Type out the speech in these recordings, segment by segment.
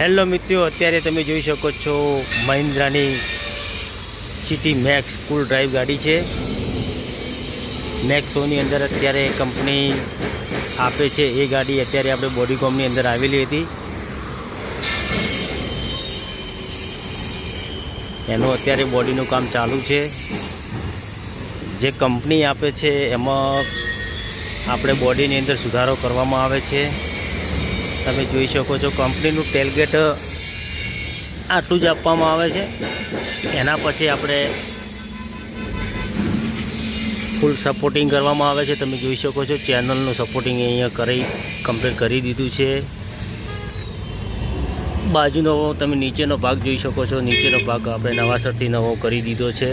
Hello મિત્રો, અત્યારે તમે જોઈ શકો છો મહિન્દ્રાની સિટી મેક્સ કુલ ડ્રાઈવ ગાડી છે। મેક્સોની અંદર અત્યારે કંપની આપે છે એ ગાડી અત્યારે આપણે બોડીકોમની અંદર આવેલી હતી। એનું અત્યારે બોડીનું કામ ચાલુ છે। જે કંપની આપે છે એમાં આપણે બોડીની અંદર સુધારો કરવામાં આવે છે। તમે જોઈ શકો છો કંપનીનું ટેલગેટ આટલું જ આપવામાં આવે છે। એના પછી આપણે ફૂલ સપોર્ટિંગ કરવામાં આવે છે। તમે જોઈ શકો છો ચેનલનું સપોર્ટિંગ અહીંયા કમ્પ્લીટ કરી દીધું છે। બાજુનો તમે નીચેનો ભાગ જોઈ શકો છો, નીચેનો ભાગ આપણે નવાસરથી નવો કરી દીધો છે।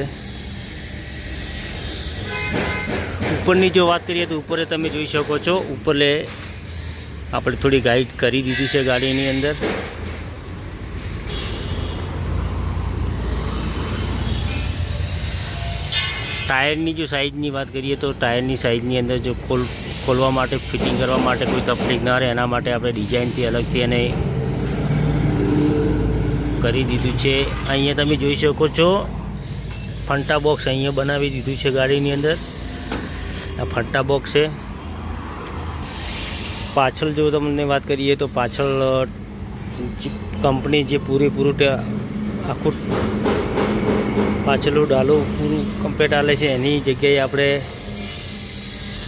ઉપરની જો વાત કરીએ તો ઉપર તમે જોઈ શકો છો ઉપરલે આપણે થોડી ગાઈડ કરી દીધી છે ગાડીની અંદર। ટાયરની જો સાઇઝની વાત કરીએ તો ટાયરની સાઇઝની અંદર જો ખોલવા માટે ફિટિંગ કરવા માટે કોઈ તકલીફ ના રહે એના માટે આપણે ડિઝાઇનથી અલગથી એને કરી દીધું છે। અહીંયા તમે જોઈ શકો છો ફંટા બોક્સ અહીંયા બનાવી દીધું છે ગાડીની અંદર। આ ફંટા બોક્સ છે। પાછળ જો તમને વાત કરીએ તો પાછળ કંપની જે પૂરેપૂરું આખું પાછળનું ડાલું પૂરું કમ્પ્લીટ આલે છે એની જગ્યાએ આપણે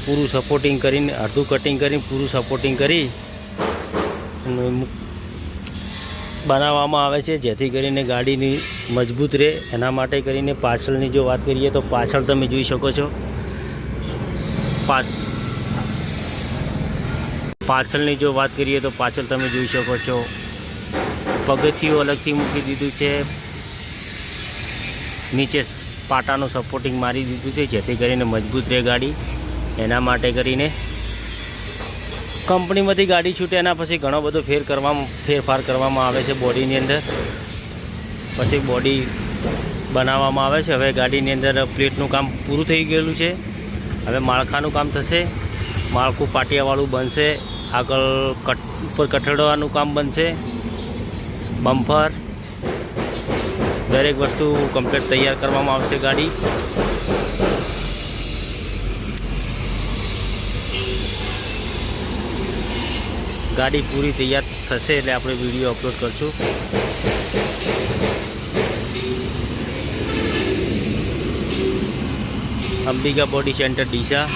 પૂરું સપોર્ટિંગ કરીને અડધું કટિંગ કરીને પૂરું સપોર્ટિંગ કરી બનાવવામાં આવે છે જેથી કરીને ગાડીની મજબૂત રહે એના માટે કરીને। પાછળની જો વાત કરીએ તો પાછળ તમે જોઈ શકો છો પાછળની જો વાત કરીએ તો પાછળ તમે જોઈ શકો છો પગથિયું અલગથી મૂકી દીધું છે। નીચે પાટાનું સપોર્ટિંગ મારી દીધું છે જેથી કરીને મજબૂત રહે ગાડી। એના માટે કરીને કંપનીમાંથી ગાડી છૂટે એના પછી ઘણો બધો ફેરફાર કરવામાં આવે છે બોડીની અંદર। પછી બોડી બનાવવામાં આવે છે। હવે ગાડીની અંદર પ્લેટનું કામ પૂરું થઈ ગયેલું છે। હવે માળખાનું કામ થશે। માળખું પાટિયાવાળું બનશે। આગળ ઉપર કઠડવાનું કામ બનશે। બમ્પર દરેક વસ્તુ કમ્પ્લીટ તૈયાર કરવામાં આવશે ગાડી। ગાડી પૂરી તૈયાર થશે એટલે આપણે વિડીયો અપલોડ કરશું। Ambika body centre Deesa.